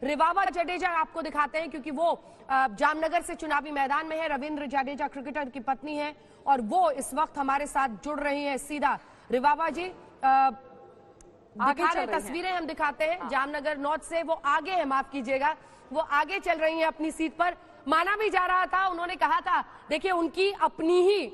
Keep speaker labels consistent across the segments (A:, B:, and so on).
A: रिवाबा जडेजा आपको दिखाते हैं, क्योंकि वो जामनगर से चुनावी मैदान में है। रविंद्र जडेजा क्रिकेटर की पत्नी है और वो इस वक्त हमारे साथ जुड़ रही है सीधा। रिवाबा जी दिखा रहे तस्वीरें हम दिखाते हैं जामनगर नॉर्थ से। वो आगे है, माफ कीजिएगा, वो आगे चल रही है अपनी सीट पर। माना भी जा रहा था, उन्होंने कहा था, देखिए उनकी अपनी ही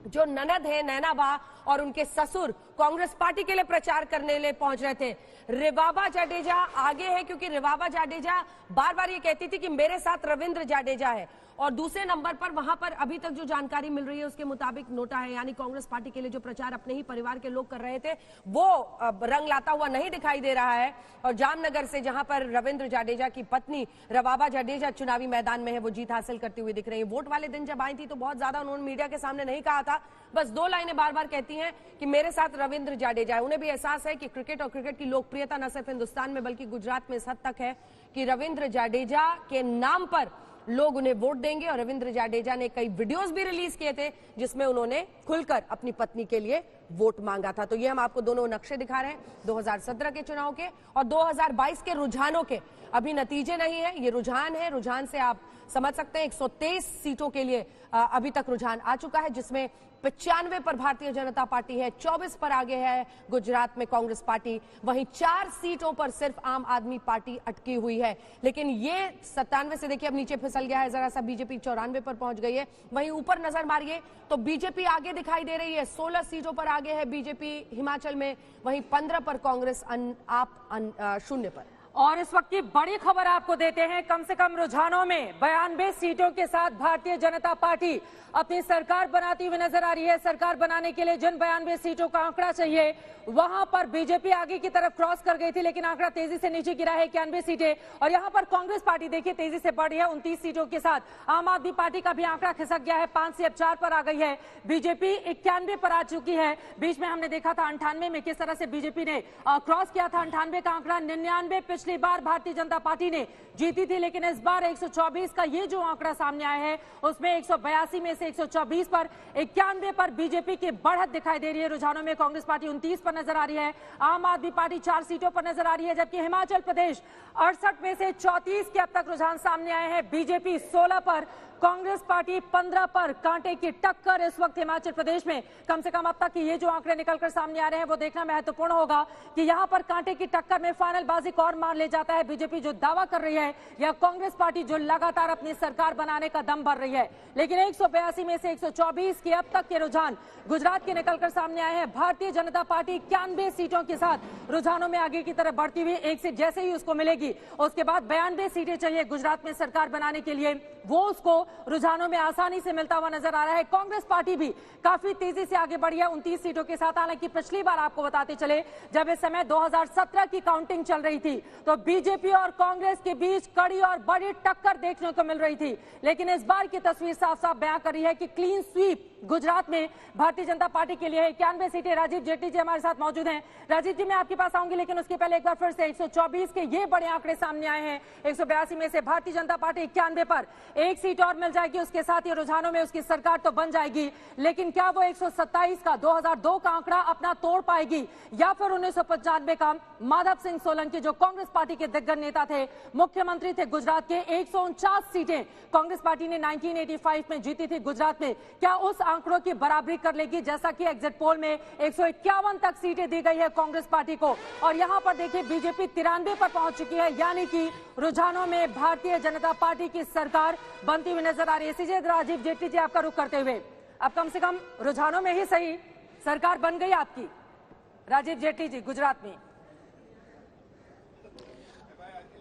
A: जो ननद है नैना बा और उनके ससुर कांग्रेस पार्टी के लिए प्रचार करने लिए पहुंच रहे थे। रिवाबा जडेजा आगे है, क्योंकि रिवाबा जडेजा बार बार ये कहती थी कि मेरे साथ रविंद्र जडेजा है। और दूसरे नंबर पर वहां पर अभी तक जो जानकारी मिल रही है उसके मुताबिक नोटा है, यानी कांग्रेस पार्टी के लिए जो प्रचार अपने ही परिवार के लोग कर रहे थे वो रंग लाता हुआ नहीं दिखाई दे रहा है। और जामनगर से जहां पर रविंद्र जडेजा की पत्नी रिवाबा जडेजा चुनावी मैदान में है, वो जीत हासिल करती हुई दिख रही है। वोट वाले दिन जब आई थी तो बहुत ज्यादा उन्होंने मीडिया के सामने नहीं कहा था, बस 2 लाइनें बार बार कहती हैं कि मेरे साथ रविंद्र जडेजा है। उन्हें भी एहसास है कि क्रिकेट और क्रिकेट की लोकप्रियता न सिर्फ हिंदुस्तान में बल्कि गुजरात में इस हद तक है कि रविंद्र जडेजा के नाम पर लोग उन्हें वोट देंगे। और रविंद्र जडेजा ने कई वीडियोस भी रिलीज किए थे जिसमें उन्होंने खुलकर अपनी पत्नी के लिए वोट मांगा था। तो ये हम आपको दोनों नक्शे दिखा रहे हैं 2017 के चुनाव के और 2022 के रुझानों के। अभी नतीजे नहीं है, ये रुझान है। रुझान से आप समझ सकते हैं 123 सीटों के लिए अभी तक रुझान आ चुका है, जिसमें 95 पर भारतीय जनता पार्टी है, 24 पर आगे है गुजरात में कांग्रेस पार्टी, वहीं 4 सीटों पर सिर्फ आम आदमी पार्टी अटकी हुई है। लेकिन ये 97 से देखिए अब नीचे फिसल गया है जरा सा, बीजेपी 94 पर पहुंच गई है। वहीं ऊपर नजर मारिए तो बीजेपी आगे दिखाई दे रही है, 16 सीटों पर आगे है बीजेपी हिमाचल में, वहीं 15 पर कांग्रेस, आप 0 पर।
B: और इस वक्त की बड़ी खबर आपको देते हैं, कम से कम रुझानों में 92 सीटों के साथ भारतीय जनता पार्टी अपनी सरकार बनाती हुई नजर आ रही है। सरकार बनाने के लिए जिन 92 सीटों का आंकड़ा चाहिए वहां पर बीजेपी आगे की तरफ क्रॉस कर गई थी, लेकिन आंकड़ा तेजी से नीचे गिरा है, 91 सीटें। और यहां पर कांग्रेस पार्टी देखिए तेजी से बढ़ी है 29 सीटों के साथ। आम आदमी पार्टी का भी आंकड़ा खिसक गया है, 5 से अब 4 पर आ गई है। बीजेपी 91 पर आ चुकी है। बीच में हमने देखा था 98 में किस तरह से बीजेपी ने क्रॉस किया था 98 का आंकड़ा। 99 पिछली बार भारतीय जनता पार्टी ने जीती थी, लेकिन इस बार 124 का ये जो आंकड़ा सामने आया है उसमें 182 में से 124 पर 91 पर बीजेपी की बढ़त दिखाई दे रही है। रुझानों में कांग्रेस पार्टी 29 पर नजर आ रही है, आम आदमी पार्टी 4 सीटों पर नजर आ रही है, जबकि हिमाचल प्रदेश 68 में से 34 के अब तक रुझान सामने आए हैं। बीजेपी 16 पर, कांग्रेस पार्टी 15 पर। कांटे की टक्कर इस वक्त हिमाचल प्रदेश में, कम से कम अब तक की ये जो आंकड़े निकलकर सामने आ रहे हैं वो देखना महत्वपूर्ण होगा कि यहां पर कांटे की टक्कर में फाइनल बाजी कौन मार ले जाता है, बीजेपी जो दावा कर रही है या कांग्रेस पार्टी जो लगातार अपनी सरकार बनाने का दम भर रही है। लेकिन 182 में से 124 के अब तक के रुझान गुजरात के निकलकर सामने आए हैं। भारतीय जनता पार्टी 91 सीटों के साथ रुझानों में आगे की तरफ बढ़ती हुई, एक सीट जैसे ही उसको मिलेगी उसके बाद 92 सीटें चाहिए गुजरात में सरकार बनाने के लिए, वो उसको रुझानों में आसानी से मिलता हुआ नजर आ रहा है। कांग्रेस पार्टी भी काफी तेजी से आगे बढ़ी है 29 सीटों के साथ। हालांकि पिछली बार आपको बताते चले जब इस समय 2017 की काउंटिंग चल रही थी तो बीजेपी और कांग्रेस के बीच कड़ी और बड़ी टक्कर देखने को मिल रही थी, लेकिन इस बार की तस्वीर साफ साफ बयां कर रही है कि क्लीन स्वीप गुजरात में भारतीय जनता पार्टी के लिए है। 91 सीटें। राजीव जेटली जी हमारे साथ मौजूद हैं। राजीव जी, मैं आपके पास आऊंगी, लेकिन उसके पहले एक बार फिर से 124 के ये बड़े आंकड़े सामने आए हैं। 182 में से भारतीय जनता पार्टी 91 पर, एक सीट और मिल जाएगी, उसके साथ ही रुझानों में उसकी सरकार तो बन जाएगी, लेकिन क्या वो 127 का 2002 का आंकड़ा अपना तोड़ पाएगी या फिर 1995 का? माधव सिंह सोलंकी जो कांग्रेस पार्टी के दिग्गज नेता थे, मुख्यमंत्री थे गुजरात के, 149 सीटें कांग्रेस पार्टी ने 1985 में जीती थी गुजरात में, क्या उस आंकड़ों की बराबरी कर लेगी? जैसा कि एग्जिट पोल में 151 तक सीटें दी गई है कांग्रेस पार्टी को, और यहां पर देखिए बीजेपी 93 पर पहुंच चुकी है, यानी कि रुझानों में भारतीय जनता पार्टी की सरकार बनती हुई नजर आ रही है। सीजे राजीव जेटली जी आपका रुख करते हुए, अब कम से कम रुझानों में ही सही सरकार बन गई आपकी। राजीव जेटली जी गुजरात में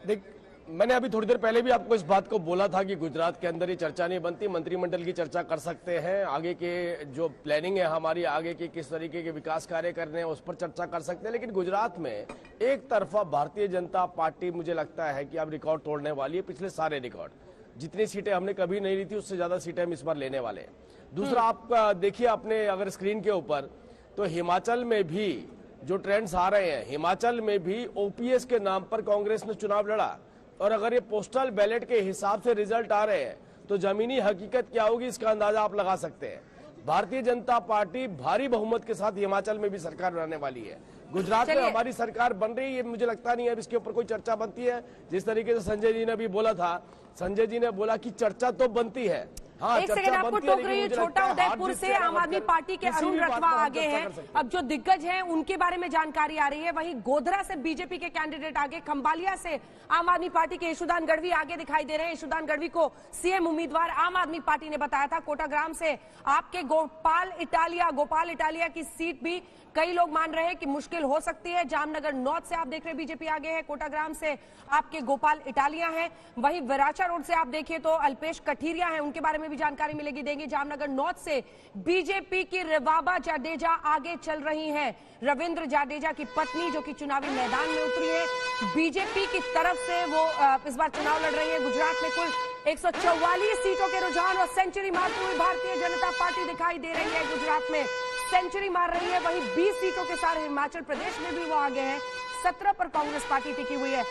C: देख, मैंने अभी थोड़ी देर पहले भी आपको इस बात को बोला था कि गुजरात के अंदर ये चर्चा नहीं बनती, मंत्रिमंडल की चर्चा कर सकते हैं, आगे के जो प्लानिंग है हमारी, आगे के किस तरीके के विकास कार्य करने हैं उस पर चर्चा कर सकते हैं। लेकिन गुजरात में एक तरफा भारतीय जनता पार्टी मुझे लगता है कि अब रिकॉर्ड तोड़ने वाली है, पिछले सारे रिकॉर्ड, जितनी सीटें हमने कभी नहीं ली थी उससे ज्यादा सीटें हम इस बार लेने वाले हैं। दूसरा, आप देखिए अपने अगर स्क्रीन के ऊपर, तो हिमाचल में भी जो ट्रेंड्स आ रहे हैं, हिमाचल में भी ओपीएस के नाम पर कांग्रेस ने चुनाव लड़ा, और अगर ये पोस्टल बैलेट के हिसाब से रिजल्ट आ रहे हैं तो जमीनी हकीकत क्या होगी इसका अंदाजा आप लगा सकते हैं। भारतीय जनता पार्टी भारी बहुमत के साथ हिमाचल में भी सरकार बनाने वाली है। गुजरात में
A: चलिए।
C: हमारी सरकार बन रही है, ये मुझे लगता नहीं है अब इसके ऊपर कोई चर्चा बनती है। जिस तरीके से संजय जी ने भी बोला था, संजय जी ने बोला कि चर्चा तो बनती है। हाँ,
A: एक सेकंड आपको टोक रही है। छोटा उदयपुर से आम आदमी पार्टी के अरुण रतवा आगे हैं। अब जो दिग्गज हैं उनके बारे में जानकारी आ रही है। वहीं गोधरा से बीजेपी के कैंडिडेट आगे, खंबालिया से आम आदमी पार्टी के यशुदान गढ़वी आगे दिखाई दे रहे हैं। यशुदान गढ़वी को सीएम उम्मीदवार आम आदमी पार्टी ने बताया था। कोटाग्राम से आपके गोपाल इटालिया की सीट भी कई लोग मान रहे हैं कि मुश्किल हो सकती है। जामनगर नॉर्थ से आप देख रहे हैं बीजेपी आगे है, कोटाग्राम से आपके गोपाल इटालिया हैं। वहीं विराचा रोड से आप देखिए तो अल्पेश कठीरिया हैं, उनके बारे में भी जानकारी मिलेगी, देंगे। जामनगर नॉर्थ से बीजेपी की रिवाबा जाडेजा आगे चल रही हैं। रविंद्र जाडेजा की पत्नी जो कि चुनावी मैदान में उतरी है, बीजेपी की तरफ से वो इस बार चुनाव लड़ रही है। गुजरात में कुल 144 सीटों के रुझान और सेंचुरी मारती हुई भारतीय जनता पार्टी दिखाई दे रही है। गुजरात में सेंचुरी मार रही है। वहीं 20 सीटों के साथ हिमाचल प्रदेश में भी वो आगे हैं। 17 पर कांग्रेस पार्टी टिकी हुई है।